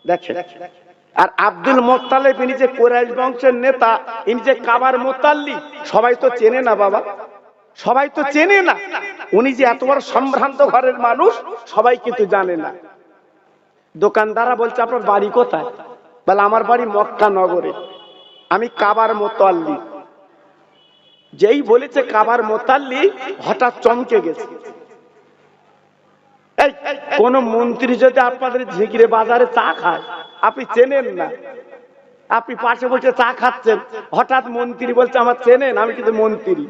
দেখেন, আর আব্দুল মোত্তালেব ইনি যে কুরাইশ বংশের নেতা, ইনি যে কাবার মোতাল্লি, সবাই তো চেনে না বাবা, সবাই তো চেনে না। উনি যে এত বড় সম্ভ্রান্ত ঘরের মানুষ সবাই কিন্তু জানে না। দোকানদাররা বলছে আপনার বাড়ি কোথায়? বলে আমার বাড়ি মক্কা নগরে, আমি কাবার মোতাল্লি। যেই বলেছে কাবার মোতাল্লি, হঠাৎ চমকে গেছে। এই কোন মন্ত্রী যদি আপনাদের ঝিগিরে বাজারে চা খায়, আপনি চেনেন না, আপনি পাশে বসে চা খাচ্ছেন, হঠাৎ মন্ত্রী বলছে আমার চেনেন, আমি কিন্তু মন্ত্রী।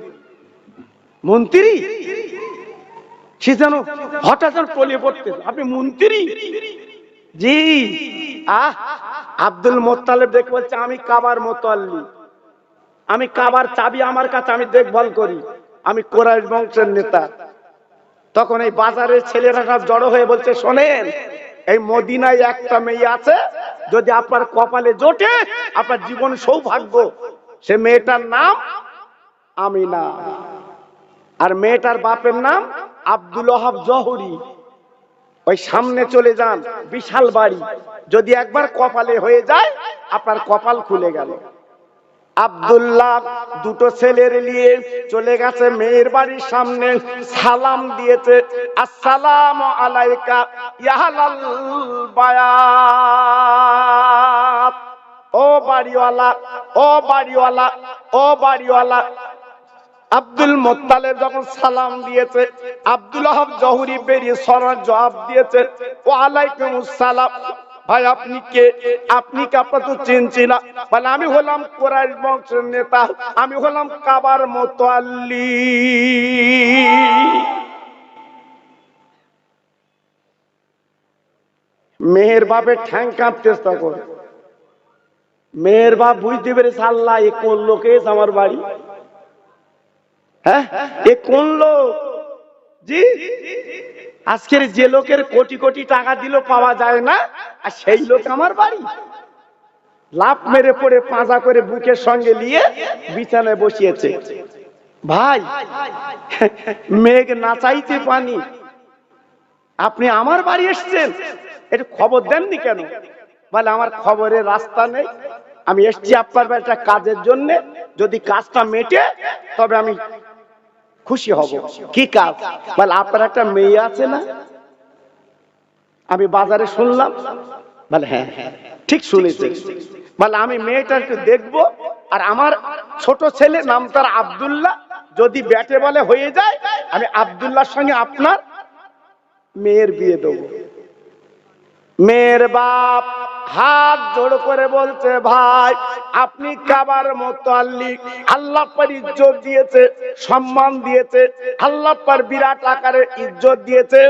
মন্ত্রী সে যেন হঠাৎ যেন টলিয়ে পড়তে, আপনি মন্ত্রী? জি। আব্দুল মোত্তালেব দেখে বলছে আমি কাবার মোতাল্লি, আমি কাবার চাবি আমার কাছে, আমি দেখভাল করি, আমি কুরাইশ বংশের নেতা। তখন এই বাজারের ছেলেরা সব জড়ো হয়ে বলছে শোনেন, এই মদিনায় একটা মেয়ে আছে, যদি আপনার কপালে জোটে আপনার জীবন সৌভাগ্য। সে মেয়েটার নাম আমিনা, আর মেয়েটার বাপের নাম আব্দুল ওয়াহাব জহরি। ওই সামনে চলে যান, বিশাল বাড়ি, যদি একবার কপালে হয়ে যায় আপনার কপাল খুলে গেল। আব্দুল্লাহ দুটো ছেলের নিয়ে চলে গেছে মেয়ের বাড়ির সামনে, সালাম দিয়েছে, আসসালামু আলাইকা ইয়াহালাল বায়াত। ও বাড়িওয়ালা, ও বাড়িওয়ালা, ও বাড়িওয়ালা। আব্দুল মোত্তালেব যখন সালাম দিয়েছে, আব্দুল ওয়াহাব জহুরি বেরিয়ে সরার জবাব দিয়েছে, ওয়ালাইকুমুস সালাম। ভাই আপনি কে? আপনি কে? আপনার তো চিনছি না। বলে আমি হলাম কুরাইশ বংশের নেতা, আমি হলাম কাবার মোতাল্লি। মেয়ের বাপের ঠ্যাং কাঁপতে চেষ্টা করে। মেয়ের বাপ বুঝতে পেরেছে আল্লাহ এ কোন লোকে আমার বাড়ি, হ্যাঁ এ কোন লোক? জি, আজকের যে লোকের কোটি কোটি টাকা দিল পাওয়া যায় না, আর সেই লোক আমার বাড়ি। লাফ মেরে পড়ে পাঁজা করে বুকের সঙ্গে নিয়ে বিছানায় বসিয়েছে। ভাই মেঘ না চাইতে পানি, আপনি আমার বাড়ি এসছেন, একটু খবর দেননি কেন? বলে আমার খবরের রাস্তা নেই, আমি এসছি আপনার বাড়িটা কাজের জন্য, যদি কাজটা মেটে তবে আমি খুশি হব। কি কাজ? বলে আপনার একটা মেয়ে আছে না, আমি বাজারে শুনলাম। বলে হ্যাঁ ঠিক শুনেছি। বলে আমি মেয়েটা একটু দেখবো, আর আমার ছোট ছেলে নাম তার আব্দুল্লাহ, যদি ব্যাটে বলে হয়ে যায় আমি আব্দুল্লাহর সঙ্গে আপনার মেয়ের বিয়ে দেবো। মেয়ের বাপ হাত জোড় করে বলছে ভাই আপনি কাবার মোতাল্লি, আল্লাহ পার ইজ্জত দিয়েছে, সম্মান দিয়েছে, আল্লাহ পার বিরাট আকারে ইজ্জত দিয়েছে,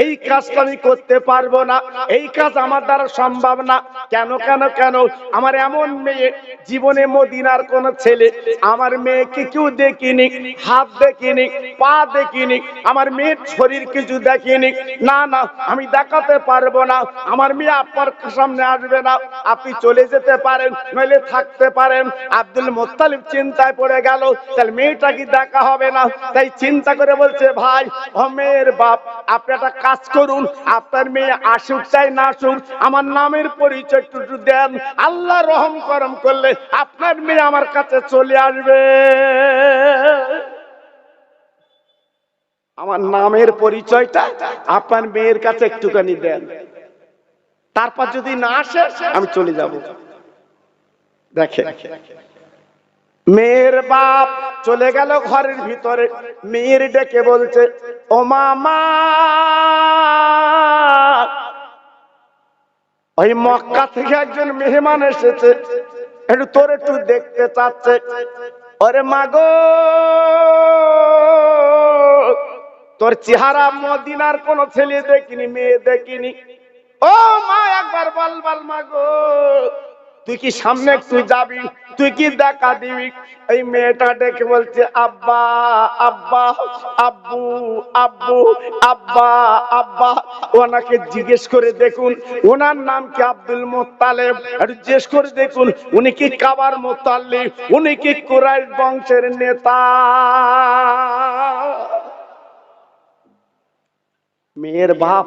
এই কাজটা আমি করতে পারবো না, এই কাজ আমার দ্বারা সম্ভব না। কেন কেন কেন? আমার এমন মেয়ে, জীবনে মদিনার কোন ছেলে আমার মেয়েকে কেউ দেখিনি, হাত দেখিনি, পা দেখিনি, আমার মেয়ের শরীর কিছু দেখিনি। না না, আমি দেখাতে পারবো না, আমার মেয়ে আপনার সামনে আসবে না, আপনি চলে যেতে পারেন নইলে থাকতে পারেন। আব্দুল মোত্তালিব চিন্তায় পড়ে গেল, তাহলে মেয়েটা কি দেখা হবে না? তাই চিন্তা করে বলছে ভাই ও মেয়ের বাপ, আপনি একটা কাজ করুন, আপনার মেয়ে আসুক চাই না আসুক, আমার নামের পরিচয় একটু দেন, আল্লাহ রহম করম করলে আপনার মেয়ে আমার কাছে চলে আসবে। আমার নামের পরিচয়টা আপনার মেয়ের কাছে একটুখানি দেন, তারপর যদি না আসে আমি চলে যাব। দেখে মেয়ের বাপ চলে গেল ঘরের ভিতরে, মেয়ের ডেকে বলছে ও মামা, ওই মক্কা থেকে একজন মেহমান এসেছে, একটু তোর একটু দেখতে চাচ্ছে। ওরে মাগো, তোর চেহারা মদিনার কোন ছেলে দেখিনি, মেয়ে দেখিনি। ও মা একবার বল বল মাগো, তুই কি সামনে তুই যাবি, তুই কি দেখা দিবি? এই মেয়েটা ডেকে বলছে আব্বা আব্বা, আব্বু আব্বু, আব্বা আব্বা। ওনাকে জিজ্ঞেস করে দেখুন ওনার নাম কি আব্দুল মোত্তালেব, আর জিজ্ঞেস করে দেখুন উনি কি কাবার মোতাল্লি, উনি কি কুরাইশ বংশের নেতা। মেয়ের বাপ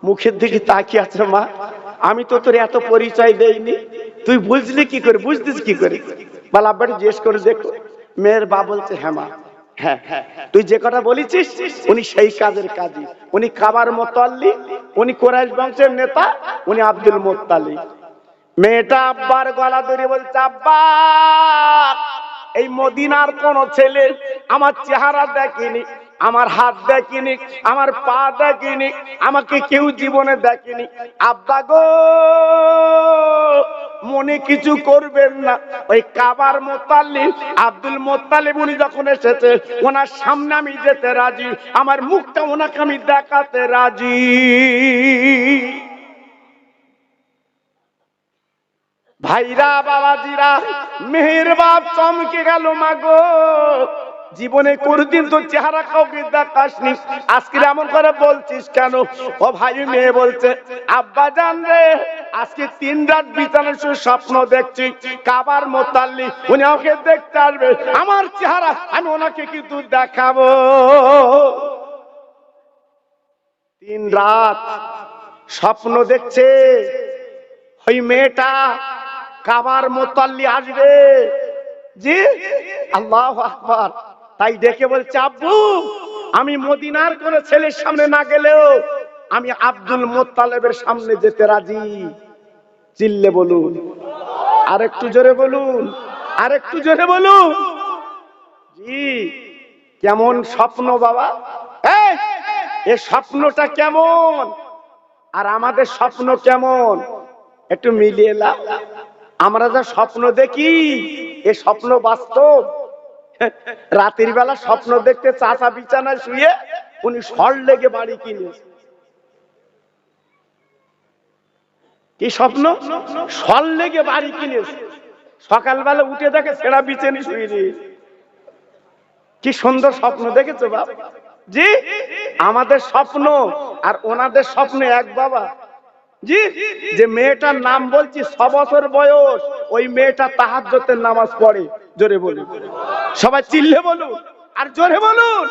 মুখের দিকে তাকিয়ে আছে, মা আমি তো তোর এত পরিচয় দেইনি, তুই বুঝলি কি করে, বুঝতিস কি করে? বল আব্বাটা জিজ্ঞেস করে দেখো। মেয়ের বাপ বলছে হ্যাঁ মা, হ্যাঁ তুই যে কথা বলেছিস উনি সেই কাজের কাজী, উনি কাবার মোতাল্লি, উনি কুরাইশ বংশের নেতা, উনি আব্দুল মোত্তালিব। মেয়েটা আব্বার গলা ধরে বলছে আব্বা, এই মদিনার কোন ছেলে আমার চেহারা দেখেনি, আমার হাত দেখিনি, আমার পা দেখিনি, আমাকে কেউ জীবনে দেখেনি। আব্বা গো, মনে কিছু করবেন না, ওই কাবার মোতাল্লিব আব্দুল মোত্তালিব উনি যখন এসেছে ওনার সামনে আমি যেতে রাজি, আমার মুখটা ওনাকে আমি দেখাতে রাজি। ভাইরা বাবাজিরা, মেহের বাপ চমকে গেল, মাগো জীবনে কোনদিন তো চেহারা কাউকে দেখাসনি, আজকে এমন করে বলছিস কেন? ও ভাই, মেয়ে বলছে আব্বা জান রে, আজকে 3 রাত বিছানায় শুয়ে স্বপ্ন দেখছি কাবার মোতাল্লি উনি আমাকে দেখতে আসবে, আমার চেহারা আমি ওনাকে কিন্তু দেখাবো। 3 রাত স্বপ্ন দেখছে ওই মেয়েটা কাবার মোতাল্লি আসবে। জি, আল্লাহু আকবার। তাই ডেকে বলছে আব্বু, আমি মদিনার কোন ছেলের সামনে না গেলেও আমি আব্দুল মোত্তালেবের সামনে যেতে রাজি। চিল্লে বলুন, আর একটু জোরে বলুন, আর একটু জোরে বলুন। জি, কেমন স্বপ্ন বাবা, এই স্বপ্নটা কেমন আর আমাদের স্বপ্ন কেমন একটু মিলিয়ে নাও। আমরা যা স্বপ্ন দেখি এ স্বপ্ন বাস্তব। রাতের বেলা স্বপ্ন দেখতে চাচা বিছানায় শুয়ে উনি সর লেগে বাড়ি কিনে। কি স্বপ্ন? সর লেগে বাড়ি কিনেছে। সকালবেলা উঠে দেখে ছেঁড়া বিছানি শুয়ে রয়েছে। কি সুন্দর স্বপ্ন দেখেছো বাবা। জি, আমাদের স্বপ্ন আর ওনাদের স্বপ্ন এক বাবা। জি, যে মেয়েটার নাম বলছি 6 বছর বয়স, ওই মেয়েটা তাহাজ্জুদের নামাজ পড়ে। জোরে বলুন, সবাই চিল্লে বলুন, আর জোরে বলুন।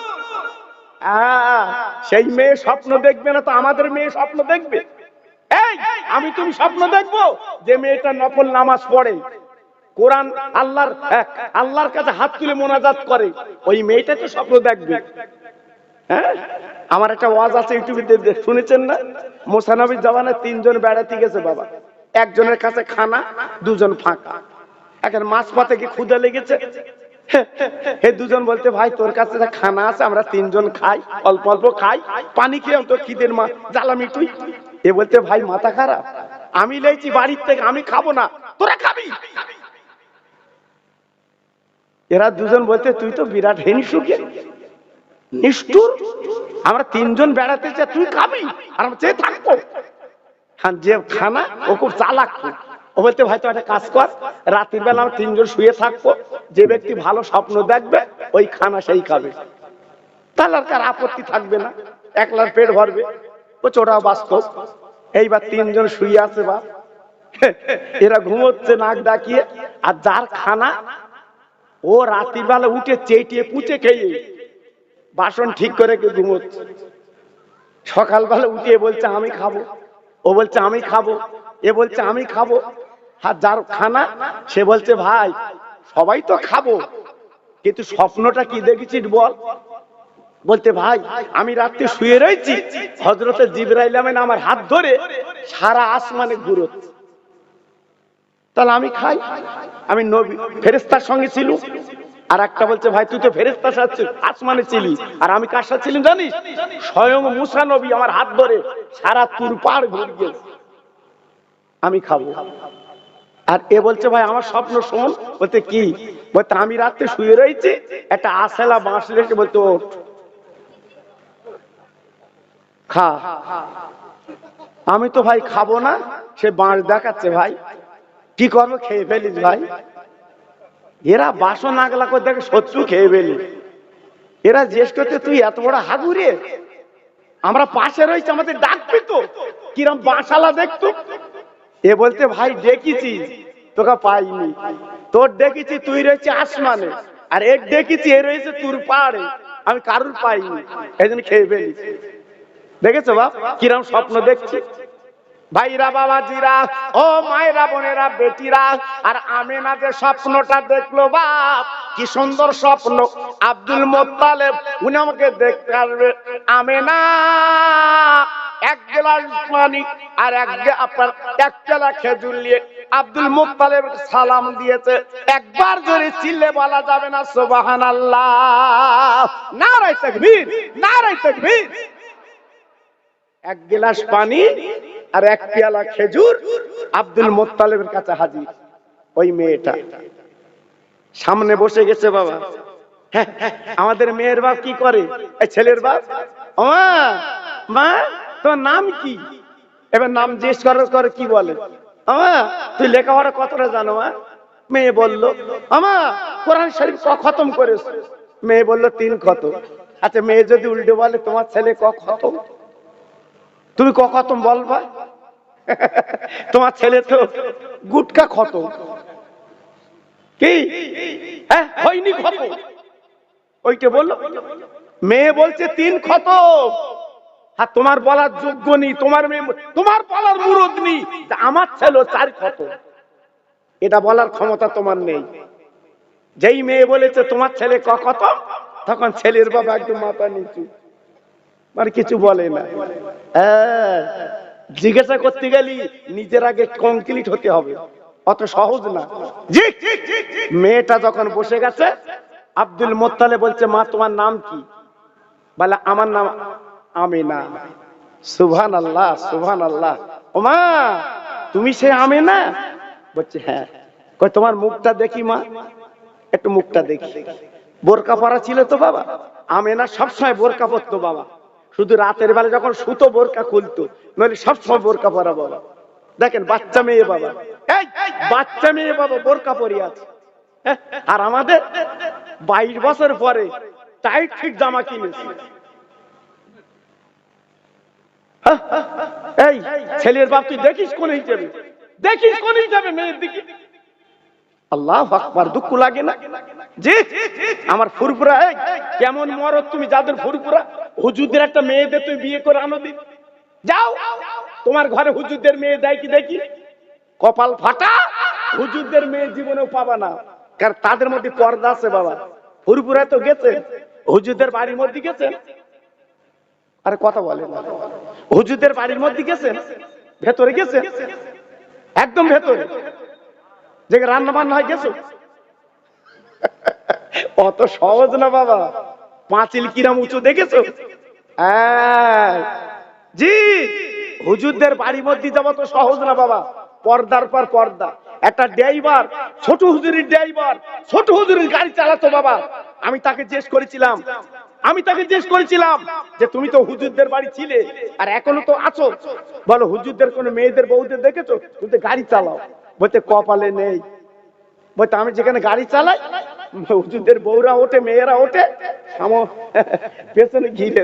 সেই মেয়ে স্বপ্ন দেখবে না তো আমাদের মেয়ে স্বপ্ন দেখবে? এই আমি তুমি স্বপ্ন দেখবো যে মেয়েটা নফল নামাজ পড়ে, কোরআন আল্লাহর কাছে হাত তুলে মোনাজাত করে, ওই মেয়েটা তো স্বপ্ন দেখবে। হ্যাঁ, আমার একটা ওয়াজ আছে ইউটিউবে, শুনেছেন না? মুসা নবীর জামানায় 3 জন বেড়াতে গেছে বাবা, একজনের কাছে খানা, 2 জন ফাঁকা। এখন মাছ পাতে কি ক্ষুধা লেগেছে, হে 2 জন বলতে ভাই তোর কাছে খানা আছে, আমরা 3 জন খাই, অল্প অল্প খাই, পানি খেয়ে তো খিদের মা জ্বালা মিটুই। এ বলতে ভাই মাথা খারাপ, আমি লেছি বাড়ির থেকে, আমি খাবো না, তোরা খাবি। এরা 2 জন বলতে তুই তো বিরাট হিংসুকে নিষ্ঠুর, আমরা 3 জন বেড়াতে চাই, তুই খাবি আর আমরা চেয়ে থাকবো। যে খানা ও খুব চালাক, ও বলতে ভাই তো একটা কাজ কর, রাতের বেলা আমরা 3 জন শুয়ে থাকবো, যে ব্যক্তি ভালো স্বপ্ন দেখবে ওই খানা সেই খাবে, তাহলে আর কার আপত্তি থাকবে না, একলার পেট ভরবে। ও চোরা বাস্তব। এইবার 3 জন শুয়ে আছে বা এরা ঘুমোচ্ছে নাক ডাকিয়ে, আর যার খানা ও রাতের বেলা উঠে চেটিয়ে পুচে খেয়ে বাসন ঠিক করে ঘুমোচ্ছে। সকালবেলা উঠিয়ে বলছে আমি খাবো, ও বলছে আমি খাবো, এ বলছে আমি খাবো। আর যার খানা সে বলছে ভাই সবাই তো খাবো, কিন্তু স্বপ্নটা কি দেখেছিস বল? বলতে ভাই আমি রাত্রে শুয়ে রয়েছি, হযরতে জিবরাইল আমিন আমার হাত ধরে সারা আসমানে ঘুরোচ্ছে, তাহলে আমি খাই, আমি নবী ফেরেশতার সঙ্গে ছিল। আর একটা বলছে ভাই তুই তো ফেরেশতার সাথে আসমানে ছিলি, আর আমি কার সাথে ছিলাম জানিস? স্বয়ং মুসা নবী আমার হাত ধরে সারা তুর পাড় ঘুরে গেছে, আমি খাবো। আর এ বলছে ভাই আমার স্বপ্ন শোন। বলতে কি? বলতে আমি রাত্রে শুয়ে রয়েছি, একটা আশেলা বাঁশ রেখে বলতে ওঠ খা। আমি তো ভাই খাবো না, সে বাঁশ দেখাচ্ছে, ভাই কি করবো, খেয়ে ফেলিস ভাই। এরা বাসন আগলা করে দেখে শত্রু খেয়ে ফেলি। এরা জিজ্ঞেস করতে তুই এত বড় হাগুরে, আমরা পাশে রয়েছি আমাদের ডাকবি তো, কিরম বাঁশালা দেখতো। এ বলতে ভাই ডেকেছি তোকে পাইনি, তোর ডেকেছি তুই রয়েছে আসমানে, আর এর ডেকেছি এ রয়েছে তুর পাহাড়ে, আমি কারুর পাইনি, এই জন্য খেয়ে ফেলিস। দেখেছো বাপ কিরম স্বপ্ন দেখছি? ভাইরা বাবাজিরা, ও মায়েরা বোনেরা বেটিরা, আর আমেনা যে স্বপ্নটা দেখলো বাপ, কি সুন্দর স্বপ্ন। আব্দুল মুত্তালিব উনি আমাকে দেখতে আসবে, আমেনা এক গ্লাস পানি আর আপনার এক চেলা খেজুর নিয়ে আব্দুল মুত্তালিব সালাম দিয়েছে। একবার জোরে চিল্লে বলা যাবে না সুবহানাল্লাহ? নারায়ে তাকবীর, নারায়ে তাকবীর। এক গ্লাস পানি আর এক পেয়ালা খেজুর আব্দুল মুত্তালিবের কাছে হাজির। ওই মেয়েটা সামনে বসে গেছে বাবা। হ্যাঁ, আমাদের মেয়ের বাপ কি করে, এই ছেলের বাপ, মা মা তোর নাম কি? এবার নাম জিজ্ঞেস করার করে কি বলে, আমা তুই লেখাপড়া কতটা জানো? মা মেয়ে বলল, আমা কোরআন শরীফ ক খতম করেছ? মেয়ে বলল 3 খতম। আচ্ছা মেয়ে যদি উল্টে বলে তোমার ছেলে ক খতম, তুমি ক খতম বলবা? তোমার ছেলে তো গুটকা খতম। কি হয়নি খতম? ওইটা বললো। মেয়ে বলছে 3 খতম। আর তোমার বলার যোগ্য নেই, তোমার মেয়ে, তোমার বলার মুরদ নেই আমার ছেলে 4 খতম। এটা বলার ক্ষমতা তোমার নেই। যেই মেয়ে বলেছে তোমার ছেলে ক খতম, তখন ছেলের বাবা একদম মাথা নিচু, মানে কিছু বলে না। জিজ্ঞাসা করতে গেলি নিজের আগে কমপ্লিট হতে হবে, অত সহজ না। মেয়েটা যখন বসে গেছে, আব্দুল মুত্তালিব বলছে, মা তোমার নাম কি? বলে আমার নাম আমিনা। সুবহানাল্লাহ, সুবহানাল্লাহ। ও মা তুমি সে আমিনা? বলছে হ্যাঁ। কই তোমার মুখটা দেখি মা, একটু মুখটা দেখি। বোরকা পরা ছিল তো বাবা। আমিনা সবসময় বোরকা পরতো বাবা, শুধু রাতের বেলা যখন সুতো বোরকা খুলতো, নইলে সবসময় বোরকা পরা বাবা। দেখেন বাচ্চা মেয়ে বাবা, এই বাচ্চা মেয়ে বাবা বোরকা পরে আছে। আর আমাদের 22 বছর পরে টাইট ঠিক জামা কিনেছি। এই ছেলের বাপ তুই দেখিস কোন হিসেবে, দেখিস কোন হিসেবে মেয়ের দিকে। আল্লাহু আকবার, দুঃখ লাগে না? জি আমার ফুরফুরা, কেমন মরদ তুমি যাদের ফুরফুরা, হুজুরদের একটা মেয়েদের তুই বিয়ে করে আনো দি। যাও তোমার ঘরে হুজুরদের মেয়ে দেয় কি দেখি? কপাল ফাটা, হুজুরদের মেয়ে জীবনেও পাবা না, কারণ তাদের মধ্যে পর্দা আছে বাবা। ফুরফুরা তো গেছে, হুজুরদের বাড়ির মধ্যে গেছে। আরে কথা বলে না, হুজুরদের বাড়ির মধ্যে গেছে, ভেতরে গেছে, একদম ভেতরে যে রান্না বান্না হয় গেছো। অত সহজ না বাবা, পাঁচিল কিরাম উঁচু দেখেছো? জি হুজুরদের বাড়ির মধ্যে যাওয়া তো সহজ না বাবা, পর্দার পর পর্দা। একটা ড্রাইভার, ছোট হুজুরের ড্রাইভার, ছোট হুজুরের গাড়ি চালাতো বাবা। আমি তাকে জিজ্ঞেস করেছিলাম যে তুমি তো হুজুরদের বাড়ি ছিলে আর এখনো তো আছো, বলো হুজুরদের কোন মেয়েদের বউদের দেখেছো তুমি তো গাড়ি চালাও? বলতে কপালে নেই। বলতে আমি যেখানে গাড়ি চালাই হুজুরদের বউরা ওঠে, মেয়েরা ওঠে, পেছনে ঘিরে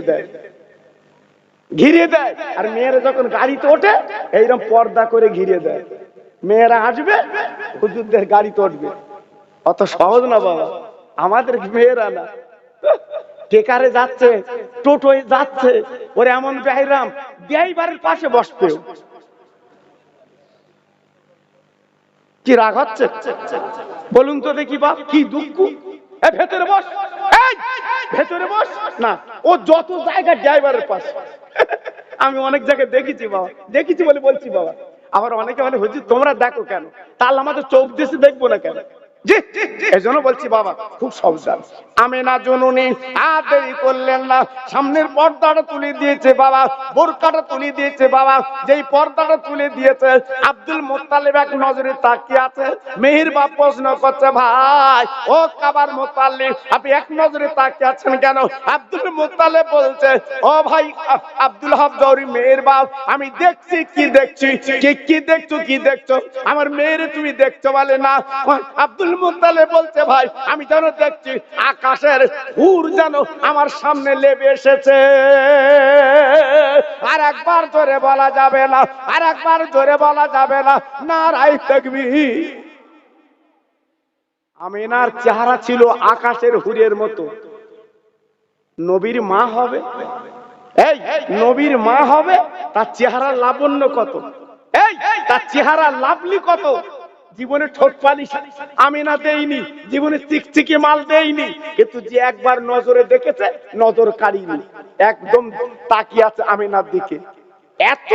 দেয়, আর মেয়েরা যখন গাড়িতে ওঠে এইরকম পর্দা করে ঘিরে দেয়। মেয়েরা আসবে, হুজুরদের গাড়িতে উঠবে। অত সহজ না বাবা আমাদের মেয়েরা না। টেকারে যাচ্ছে, টোটোয় যাচ্ছে, ওরে এমন বেহরাম ড্রাইভারের পাশে বসবে। কি রাগ হচ্ছে বলুন তো দেখি বাপ, কি দুঃখ। ভেতরে বস, ভেতরে বস না, ও যত জায়গা ড্রাইভারের পাশে। আমি অনেক জায়গায় দেখেছি বাবা, দেখেছি বলে বলছি বাবা। আবার অনেকে বলে হুজুর তোমরা দেখো কেন, তাহলে আমাদের চোখ দিয়ে দেখবো না কেন? জি এজন্য বলছি বাবা খুব সাবধান। আমেনা জননী আর দেরি করলেন না, সামনের পর্দাটা তুলে দিয়েছে বাবা, বোরকাটা তুলে দিয়েছে বাবা। যেই পর্দাটা তুলে দিয়েছে আব্দুল মুত্তালিব এক নজরে তাকিয়ে আছে। মেহের বাপ প্রশ্ন করছে, ভাই ও কাবার মুত্তালিব আপনি এক নজরে তাকিয়ে আছেন কেন? আব্দুল মুত্তালিব বলছে, ও ভাই আব্দুল হক গৌরী মেহের বাপ, আমি দেখছি কি দেখছি, কি দেখছো, কি দেখছো? আমার মেয়েরে তুমি দেখছো? বলে না। আব্দুল মুত্তালিব বলছে, ভাই আমি যেন দেখছি আকাশের হুর যেন আমার সামনে লেবে এসেছে। আর একবার জোরে বলা যাবে না, আর একবার জোরে বলা যাবে না, নারায়ে তাকবীর। আমিনার চেহারা ছিল আকাশের হুরের মতো। নবীর মা হবে, এই নবীর মা হবে, তার চেহারা লাবণ্য কত। তার চেহারা লাভলি কত, জীবনে ঠোঁট পালিশ আমিনা দেয়নি, জীবনে চিকচিকে মাল দেয়নি, কিন্তু যে একবার নজরে দেখেছে নজর কাড়িনি, একদম তাকিয়ে আছে আমিনার দিকে। এত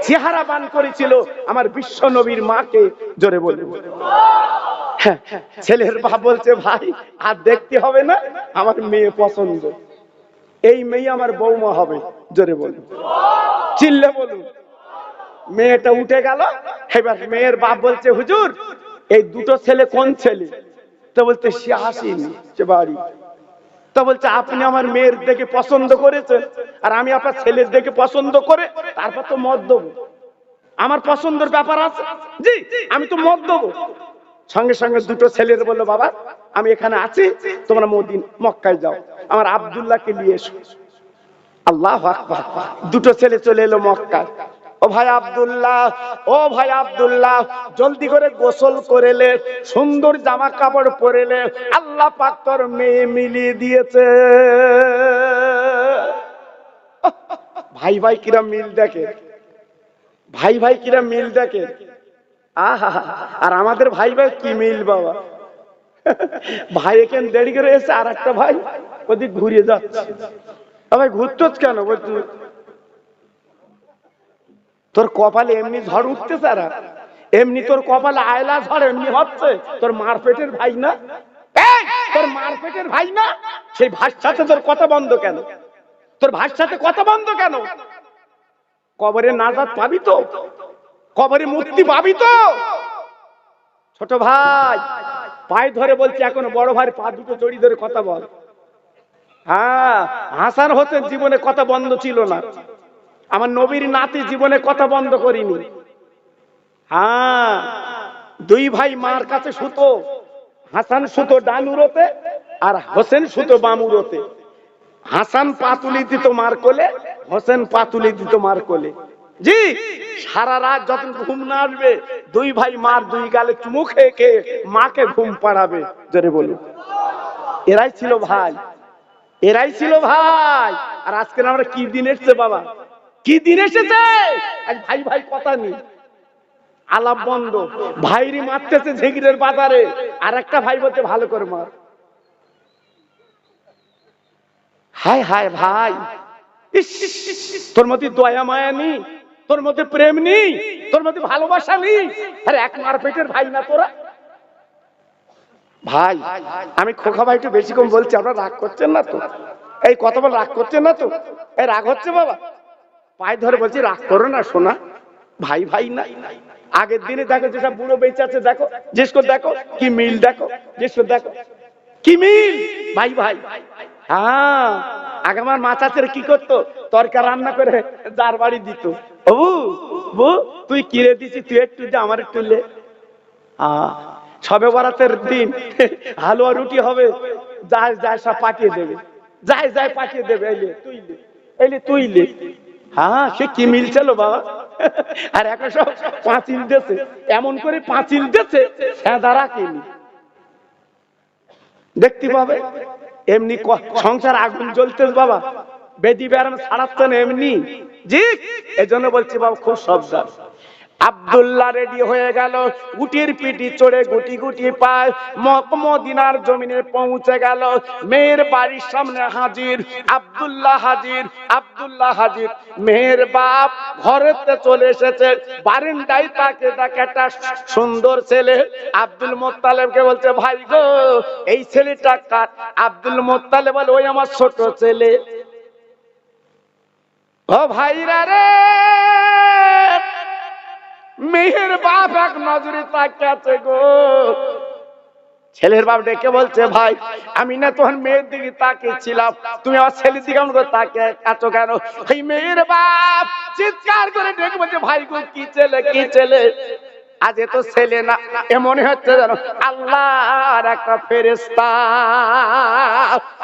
চেহারা বান করেছিল আমার বিশ্ব নবীর মাকে, জোরে বলে। ছেলের বাপ বলছে ভাই আর দেখতে হবে না, আমার মেয়ে পছন্দ, এই মেয়ে আমার বৌমা হবে, জোরে বলুন, চিল্লে বলুন। মেয়েটা উঠে গেল। এবার মেয়ের বাপ বলছে হুজুর এই দুটো ছেলে কোন ছেলে? তো বলতে সে আসেনি, সে বাড়ি। তো বলছে আপনি আমার মেয়ের দেখে পছন্দ করেছেন, আর আমি আপনার ছেলের দেখে পছন্দ করে তারপর তো মত দেবো, আমার পছন্দের ব্যাপার আছে, জি আমি তো মত দেবো। সঙ্গে সঙ্গে দুটো ছেলের বললো বাবা আমি এখানে আছি, তোমরা মক্কায় যাও, আমার আব্দুল্লাহকে নিয়ে এসো। আল্লাহু আকবার। দুটো ছেলে চলে এলো মক্কায়। ও ভাই আব্দুল্লাহ, ও ভাই আব্দুল্লাহ, জলদি করে গোসল করেলে, সুন্দর জামা কাপড় পরেলে, আল্লাহ পাক তোর মেয়ে মিলিয়ে দিয়েছে। ভাই ভাই কিরা মিল দেখে, ভাই ভাই কিরা মিল দেখে। আহা, আর আমাদের ভাই ভাই কি মিল বাবা। ভাই এখানে দেরি করে এসে আর একটা ভাই ওদিক ঘুরিয়ে যাচ্ছে। ভাই ঘুরতোস কেন? বলছি তোর কপালে এমনি ঝড় উঠতেছে, আর এমনি তোর কপালে আয়লা ঝড় এমনি হচ্ছে। তোর মার পেটের ভাই না, তোর মার পেটের ভাই না, সেই ভাইয়ের সাথে তোর কথা বন্ধ কেন? তোর ভাইয়ের সাথে কথা বন্ধ কেন? কবরে নাজাত পাবি তো, কবরে মুক্তি পাবি তো। ছোট ভাই পায়ে ধরে বলছি, এখনো বড় ভাইয়ের পা দুটো জড়ি ধরে কথা বল। হ্যাঁ, হাসান হোসেন জীবনে কথা বন্ধ ছিল না, আমার নবীর নাতি জীবনে কথা বন্ধ করিনি। হ্যাঁ, দুই ভাই মার কাছে শুতো, হাসান শুতো ডান উরোতে আর হোসেন শুতো বাম উরোতে। হাসান পাতুলি দিত মার কোলে, হোসেন পাতুলি দিত মার কোলে। জি, সারা রাত যখন ঘুম না আসবে দুই ভাই মার দুই গালে চুমু খেয়ে খেয়ে মাকে ঘুম পাড়াবে, জোরে বলুন। এরাই ছিল ভাই, এরাই ছিল ভাই। আর আজকে আমরা কি দিন এসছে বাবা, কি দিন এসেছে? আজ ভাই ভাই কথা নেই, আলাপ বন্ধ। ভাইরি মারতেছে ঝিগিরের বাজারে, আর একটা ভাই বলতে ভালো করে মার। হায় হায় ভাই, তোর মধ্যে দয়া মায়া নেই, তোর মধ্যে প্রেম নেই, তোর মধ্যে ভালোবাসা নেই। আরে এক মার পেটের ভাই না তোরা? ভাই আমি খোকা ভাই একটু বেশি কম বলছি, আপনারা রাগ করছেন না তো? এই কথা বল, রাগ করছেন না তো? এই রাগ হচ্ছে বাবা? পায়ে ধরে বলছি রাগ করো না শোনা, ভাই ভাই না। আগের দিনে দেখো যেসব বুড়ো বেঁচে আছে, দেখো জিসকো, দেখো কি মিল, দেখো জিসকো, দেখো কি মিল, ভাই ভাই। হ্যাঁ, আগে আমার মা চাচের কি করতো, তরকারি রান্না করে যার বাড়ি দিত, ও বউ তুই কিনে দিছি, তুই একটু যা আমার একটু লে। সবে বরাতের দিন হালুয়া রুটি হবে, যায় যায় সব পাঠিয়ে দেবে, যায় যায় পাঠিয়ে দেবে, এলে তুই লে, এলে তুই লে। হ্যাঁ, সে কি মিলছিল বাবা। আর এখন সব পাঁচিল দেশে, এমন করে পাঁচিল দেশে সেদারা কিনি দেখতে পাবে। এমনি সংসার আগুন জ্বলতে বাবা, বেদি বেড়ান ছাড়াচ্ছেন এমনি। জি, এজন্য বলছি বাবা খুব সাবধান। আব্দুল্লাহ রেডি হয়ে গেল, উটির পিটি চড়ে গুটি গুটি পায় মদিনার জমিনে পৌঁছে গেল। মেয়ের বাড়ির সামনে হাজির, আব্দুল্লাহ হাজির, আব্দুল্লাহ হাজির। মেয়ের বাপ ঘরেতে চলে এসেছে, বারান্দায় তাকে দেখে একটা সুন্দর ছেলে। আব্দুল মোত্তালেবকে বলছে ভাই গো এই ছেলেটা কার? আব্দুল মোত্তালেব বলে ওই আমার ছোট ছেলে। ও ভাইরা রে, মেয়ের বাপ এক নজরে তাকিয়ে আছে গো। ছেলের বাপ ডেকে বলছে ভাই আমি না তোমার মেয়ের দিকে তাকিয়েছিলাম, তুমি আমার ছেলের দিকে এমন করে তাকিয়ে আছো কেন? এই মেয়ের বাপ চিৎকার করে ডেকে বলছে ভাই গো কি ছেলে, কি ছেলে? আজ এ তো ছেলে না, এমন হচ্ছে যেন আল্লাহর একটা ফেরেশতা।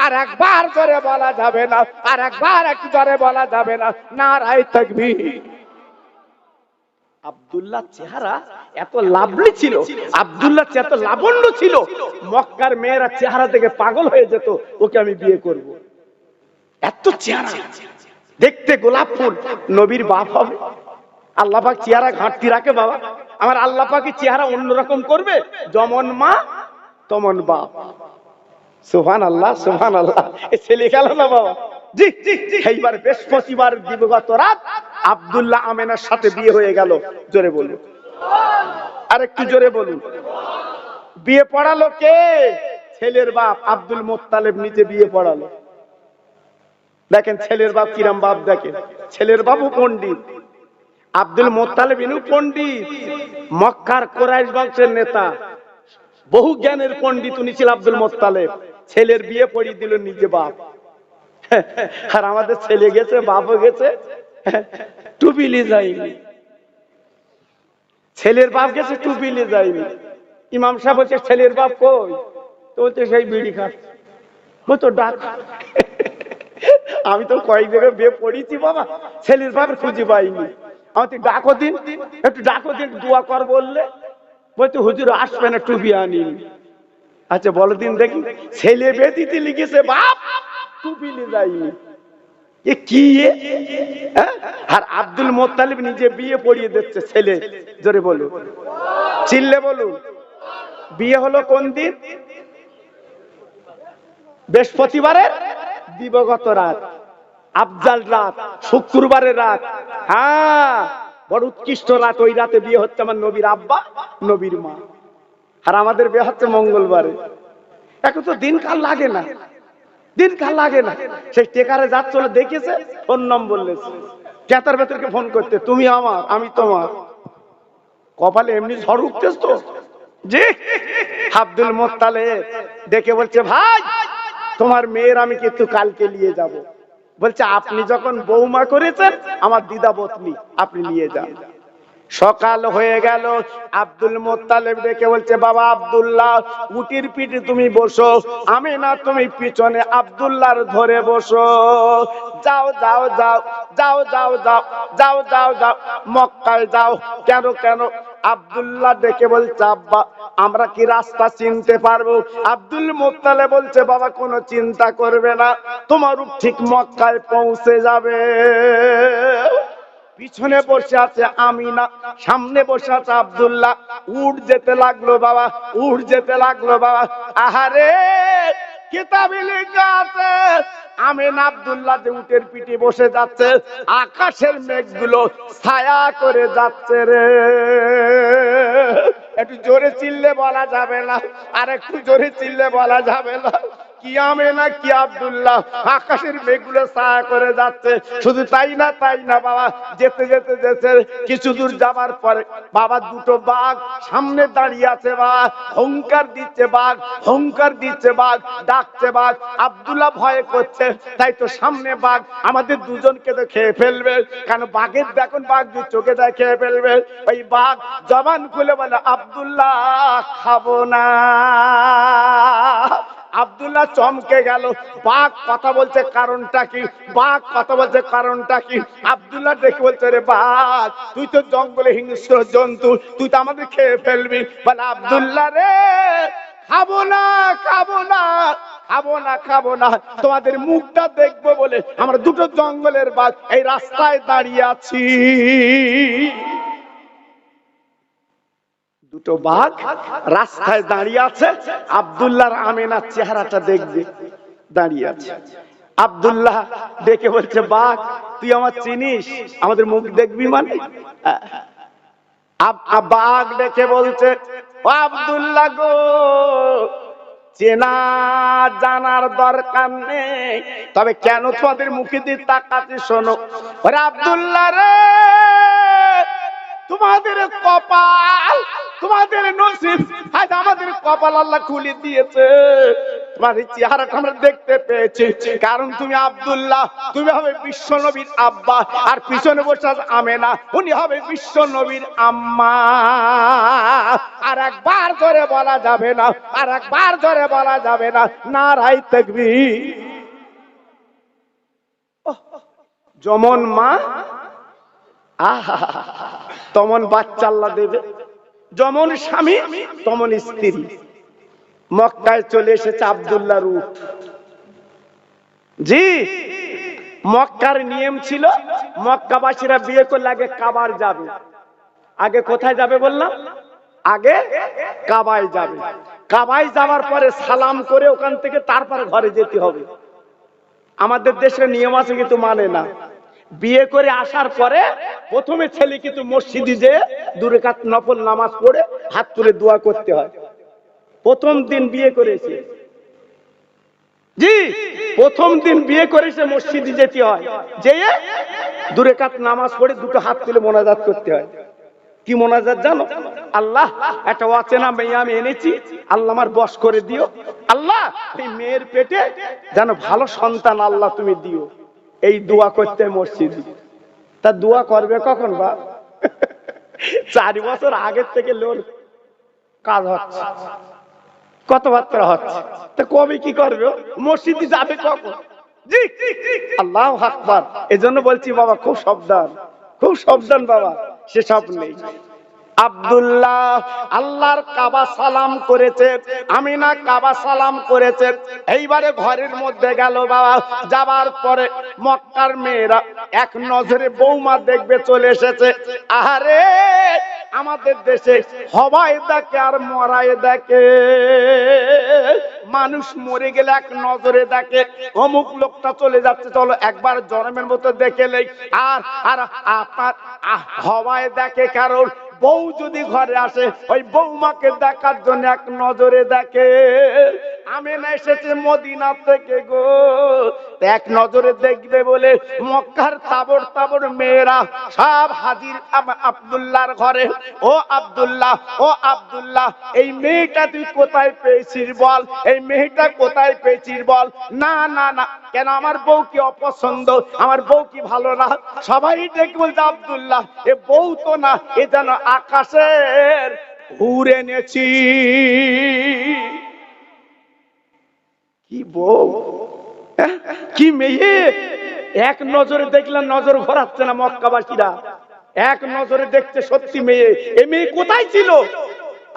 আর একবার জোরে বলা যাবে না, আর একবার একটু জোরে বলা যাবে না, নারায়ে তাকবীর। আব্দুল্লাহ চেহারা এত লাভলি ছিল, আব্দুল্লাহ এত লাবণ্য ছিল, মক্কার মেয়েরা চেহারা দেখে পাগল হয়ে যেত, ওকে আমি বিয়ে করব। এত চেহারা দেখতে গোলাপ ফুল, নবীর বাপ হবে। আল্লাহ পাক চেহারা ঘাটতি রাখে বাবা? আমার আল্লাহ পাকের চেহারা অন্যরকম করবে? যেমন মা তেমন বাপ। সুবহানাল্লাহ, সুবহানাল্লাহ। এই ছেলে গেল না বাবা? জি। এইবার বৃহস্পতিবার দিবগত রাত আব্দুল্লাহ আমেনার সাথে বিয়ে হয়ে গেল। জোরে বলুন, আর একটু জোরে বলুন। বিয়ে পড়ালো কে? ছেলের বাপ আব্দুল মুত্তালিব নিজে বিয়ে পড়ালো। দেখেন ছেলের বাপ কিরাম বাপ, দেখেন ছেলের বাবু পণ্ডিত, আব্দুল মুত্তালিব ইনু পণ্ডিত, মক্কার কুরাইশ বংশের নেতা, বহু জ্ঞানের পণ্ডিত উনি ছিল আব্দুল মুত্তালিব। ছেলের বিয়ে পড়িয়ে দিল নিজে বাপ। আর আমাদের ছেলে গেছে, বাপও গেছে, টুপি নিয়ে যায়নি। ছেলের বাপ গেছে, টুপি নিয়ে যায়নি। ইমাম সাহেব বলছে ছেলের বাপ কই? তো বলছে সেই বিড়ি খাচ্ছে। তো ডাক। আমি তো কয়েক জায়গায় বিয়ে পড়িয়েছি বাবা, ছেলের বাপের খুঁজে পাইনি। আমাকে ডাকো দিন, একটু ডাকো দিন, দোয়া কর বললে। বলতে হুজুর আসবে না, টুপি আনিনি। আচ্ছা বলো দিন দেখি। ছেলে বিয়ে দিতে লিখেছে বাপ, টুপি নিয়ে যায়নি। এ কি? আর আব্দুল মুত্তালিব নিজে বিয়ে পড়িয়ে দিচ্ছে ছেলে। জোরে বলুন, চিল্লে বলুন। বিয়ে হলো কোন দিন? বৃহস্পতিবারের দিবগত রাত, আফজাল রাত, শুক্রবারের রাত। হ্যাঁ, বড় উৎকৃষ্ট রাত। ওই রাতে বিয়ে হচ্ছে আমার নবীর আব্বা, নবীর মা। আর আমাদের বিয়ে হচ্ছে মঙ্গলবারে। এখন তো দিনকাল লাগে না, দিনকাল লাগে না। সেই টেকারে যাচ্ছিল, দেখেছে, ফোন নম্বর লেছে, কেতার ভেতরকে ফোন করতে, তুমি আমার, আমি তোমার। কপালে এমনি ঝড় উঠতেছ তো। জি। আব্দুল মুত্তালিব ডেকে বলছে ভাই, তোমার মেয়ের আমি কিন্তু কালকে নিয়ে যাব। বলছে আপনি যখন বৌমা করেছেন, আমার দিদা পত্নী, আপনি নিয়ে যান। সকাল হয়ে গেল, আব্দুল মুত্তালিব ডেকে বলছে বাবা আব্দুল্লাহ, উটির পিঠে তুমি বসো, আমি না তুমি পিছনে আব্দুল্লাহর ধরে বসো। যাও যাও যাও যাও যাও যাও যাও যাও যাও, মক্কায় যাও। কেন কেন? আব্দুল্লাহ ডেকে বলছে আব্বা, আমরা কি রাস্তা চিনতে পারবো? আব্দুল মুত্তালিব বলছে বাবা কোনো চিন্তা করবে না, তোমার উট ঠিক মক্কায় পৌঁছে যাবে। পিছনে বসে আছে আমিনা, সামনে বসে আছে আব্দুল্লাহ। উঠ যেতে লাগলো বাবা, উঠ যেতে লাগলো বাবা। আহারে, কিতাবে লেখা আছে আমিনা আব্দুল্লাহ যে উটের পিঠে বসে যাচ্ছে, আকাশের মেঘগুলো ছায়া করে যাচ্ছে রে। একটু জোরে চিল্লে বলা যাবে না? আর একটু জোরে চিল্লে বলা যাবে না? কি আমিনা, কি আব্দুল্লাহ, আকাশের মেঘগুলো ছায়া করে যাচ্ছে। শুধু তাই না, তাই না বাবা, যেতে যেতে যেতে কিছু দূর যাবার পরে বাবা দুটো বাঘ সামনে দাঁড়িয়ে আছে। বাবা হুঙ্কার দিচ্ছে, বাঘ হুঙ্কার দিচ্ছে, বাঘ ডাকছে, বাঘ। আব্দুল্লাহ ভয় করছে, তাই তো সামনে বাঘ, আমাদের দুজনকে তো খেয়ে ফেলবে। কারণ বাঘের দেখুন, বাঘ যদি চোখে যায় খেয়ে ফেলবে। ওই বাঘ জবান খুলে বলে আব্দুল্লাহ খাবো না। আব্দুল্লাহ চমকে গেল। বাঘ কথা বলছে, কারণটা কি? বাঘ কথা বলছে, কারণটা কি? আব্দুল্লাহ দেখে বলছে রে বাঘ, তুই তো জঙ্গলে হিংস্র জন্তু, তুই তো আমাদের খেয়ে ফেলবি। বলে আব্দুল্লাহ রে, খাবো না, খাবো না, খাবো না, খাবো না, তোমাদের মুখটা দেখবো বলে আমরা দুটো জঙ্গলের বাঘ এই রাস্তায় দাঁড়িয়ে আছি। দুটো বাঘ রাস্তায় দাঁড়িয়ে আছে, আব্দুল্লাহর আমিনার চেহারাটা দেখবে, দাঁড়িয়ে আছে। আব্দুল্লাহ ডেকে বলছে বাঘ, তুই আমার চিনিস, আমাদের মুখ দেখবি মানে? বাঘ ডেকে বলছে ও আব্দুল্লাহ গো, চেনা জানার দরকার নেই, তবে কেন তোমাদের মুখে দিয়ে তাকাচ্ছি শোনো। ওরে আব্দুল্লাহ রে, তোমাদের কপাল, তোমাদের নসিব, আজ আমাদের কপাল আল্লাহ খুলে দিয়েছে। তোমার চেহারাটা আমরা দেখতে পেয়েছি, কারণ তুমি আব্দুল্লাহ, তুমি হবে বিশ্ব নবীর আব্বা, আর পিছনে বসে আছে আমেনা, উনি হবে বিশ্ব নবীর আম্মা। আর একবার ধরে বলা যাবে না, আর একবার ধরে বলা যাবে না, নারায়ে তাকবীর। যেমন মা তেমন বাচ্চা আল্লাহ দেবে, যেমন স্বামী তেমন স্ত্রী। মক্কায় চলে এসেছে আব্দুল্লাহর উট। জি, মক্কার নিয়ম ছিল, মক্কাবাসীরা বিয়ে করলে আগে কাবার যাবে। আগে কোথায় যাবে বললাম? আগে কাবায় যাবে। কাবায় যাওয়ার পরে সালাম করে ওখান থেকে তারপরে ঘরে যেতে হবে। আমাদের দেশের নিয়ম আছে কিন্তু মানে না। বিয়ে করে আসার পরে প্রথমে ছেলে কিন্তু মসজিদে যে 2 রাকাত নফল নামাজ পড়ে হাত তুলে দোয়া করতে হয়। প্রথম দিন বিয়ে করেছে, জি প্রথম দিন বিয়ে করেছে মসজিদে যেতে হয়, যেয়ে 2 রাকাত নামাজ পড়ে দুটো হাত তুলে মোনাজাত করতে হয়। কি মোনাজাত জানো? আল্লাহ, একটা অচেনা মেয়ে আমি এনেছি, আল্লাহ আমার বশ করে দিও। আল্লাহ, এই মেয়ের পেটে যেন ভালো সন্তান আল্লাহ তুমি দিও। এই দোয়া করতে মসজিদে। তা দোয়া করবে কখন বা? 4 বছর আগের থেকে লোর কাজ হচ্ছে, কথাবার্তা হচ্ছে, তা কবে কি করবে? মসজিদে যাবে কখন? জি আল্লাহু আকবার। এজন্য বলছি বাবা খুব সাবধান, খুব সাবধান বাবা, সেসব নেই। আব্দুল্লাহ আল্লাহর কাবা সালাম করেছে, আমিনা কাবা সালাম করেছে। এইবারে ঘরের মধ্যে গেল বাবা। যাবার পরে মক্কার মেয়েরা এক নজরে বৌমা দেখবে চলে এসেছে। আরে আমাদের দেশে হবাই দেখে আর মরাই দেখে, মানুষ মরে গেলে এক নজরে দেখে অমুক লোকটা চলে যাচ্ছে, চলো একবার জন্মের মতো দেখে নেই। আর আর আপনার হবাই দেখে কারণ বউ যদি ঘরে আসে ওই বৌমাকে দেখার জন্য এক নজরে দেখে। আমিনা এসেছে মদিনা থেকে গো, এক নজরে দেখবে বলে মক্কার তাবড় তাবড় মেয়েরা সব হাজির আব্দুল্লাহর ঘরে। ও আব্দুল্লাহ, ও আব্দুল্লাহ, এই মেয়েটা তুই কোথায় পেয়েছিস বল, এই মেয়েটা কোথায় পেয়েছিস বল। না না না, কেন আমার বউ কি অপছন্দ, আমার বউ কি ভালো না? সবাই দেখে বলছে আব্দুল্লাহ এ বউ তো না, এ যেন আকাশের হুর এনেছি। কি বউ, কি মেয়ে! এক নজরে দেখলাম, নজর ঘোরাচ্ছে না মক্কাবাসীরা, এক নজরে দেখতে সত্যি মেয়ে। এই মেয়ে কোথায় ছিল?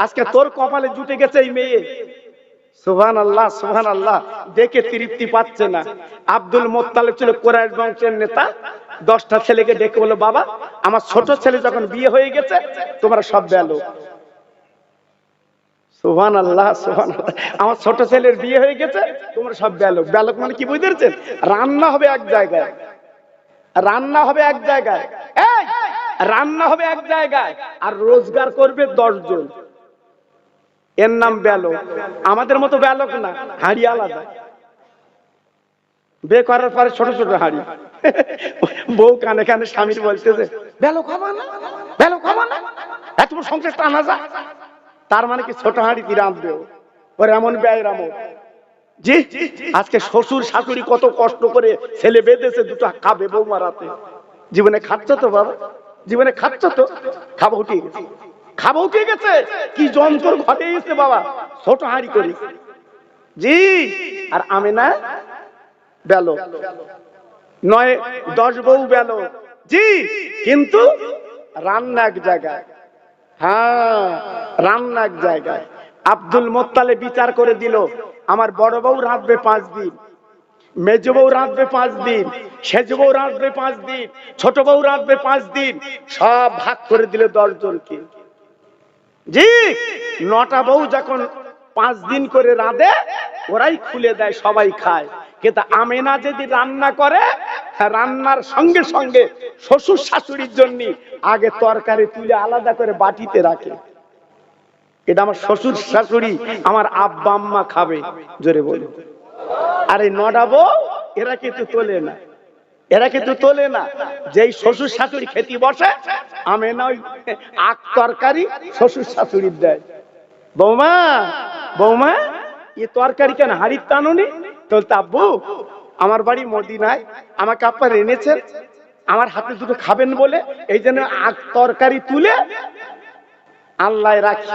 আজকে তোর কপালে জুটে গেছে এই মেয়ে। সুবহানাল্লাহ, সুবহানাল্লাহ। দেখে তৃপ্তি পাচ্ছে না। আব্দুল মুত্তালিব ছিল কুরাইশ বংশের নেতা। 10টা ছেলেকে ডেকে বলল, বাবা আমার ছোট ছেলে যখন বিয়ে হয়ে গেছে তোমরা সব বেলো। সুবহানাল্লাহ, সুবহানাল্লাহ। আমার ছোট ছেলের বিয়ে হয়ে গেছে, তোমরা সব বেলো। বেলক মানে কি বুঝতে পেরেছেন? রান্না হবে এক জায়গায়, রান্না হবে এক জায়গায়, এই রান্না হবে এক জায়গায়, আর রোজগার করবে 10 জন। এর নাম বেলক। আমাদের মতো বেলক না, হাঁড়ি আলাদা। বিয়ে করার পরে ছোট ছোট হাঁড়ি। বউ কানে কানে স্বামীর বলতেছে বেলক খাবা না, বেলক খাবা না, এত বড় সংসার টানা যায়। তার মানে কি ছোট হাঁড়ি কি রাঁধবে ওর? এমন ব্যয় রামো। জি আজকে শ্বশুর শাশুড়ি কত কষ্ট করে ছেলে বেঁধেছে, দুটো খাবে বৌমা রাতে। জীবনে খাচ্ছ তো বাবা, জীবনে খাচ্ছ তো? খাবো উঠে গেছে, খাবো উঠে গেছে। কি যন্ত্র ঘটে গেছে বাবা, ছোট হাঁড়ি করে। জি আর আমিনা বেলো, 9-10 বউ বেলো। জি কিন্তু রান্না এক জায়গায়। হ্যাঁ রান্না এক জায়গায়। আব্দুল মুত্তালিব বিচার করে দিল, আমার বড় বউ রাঁধবে 5 দিন, মেজ বউ রাঁধবে 5 দিন, সেজ বউ রাঁধবে 5 দিন, ছোট বউ রাঁধবে 5 দিন। সব ভাগ করে দিল 10 জনকে। জি 9টা বউ যখন 5 দিন করে রাঁধে, ওরাই খুলে দেয়, সবাই খায়। কিন্তু আমিনা যদি রান্না করে, রান্নার সঙ্গে সঙ্গে শ্বশুর শাশুড়ির জন্য আগে তরকারি তুলে আলাদা করে বাটিতে রাখে। এটা আমার শ্বশুর শাশুড়ি, আমার আব্বা আম্মা খাবে, জোরে বলো। আর এই 9টা বউ এরা কিন্তু তোলে না, এরা কিন্তু তোলে না। যেই শ্বশুর শাশুড়ি খেতে বসে, আমিনা ওই আখ তরকারি শ্বশুর শাশুড়ির দেয়। বৌমা, বৌমা এ তরকারি কেন হাড়ির টানুনি? বলতে আব্বু আমার বাড়ি মদিনায়, আমাকে আপনার এনেছেন, আমার হাতে দুটো খাবেন বলে এই জন্য আখ তরকারি তুলে আল্লাহ রাখি।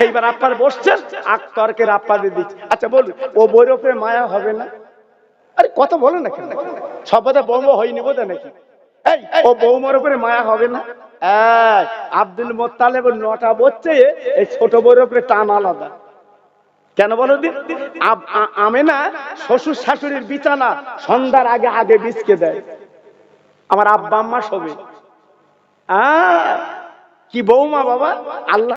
এইবার আপনার বসছেন, আখ তরকারি আপনাদের দিচ্ছি। আচ্ছা বলুন ও বইয়ের উপরে মায়া হবে না? আরে কথা বলে না কেন? সব কথা বৌমা হয়নি বোধ নাকি? এই ও বৌমার উপরে মায়া হবে না? আব্দুল মুত্তালিব 9টা বলছে, এই ছোট বউর উপরে টান আলাদা। কেন বলো দিন? আমেনা শ্বশুর শাশুড়ির বিছানা সন্ধ্যার আগে আগে বিছকে দেয়। আমার আব্বা আম্মা শোবে। কি বৌমা বাবা, আল্লাহ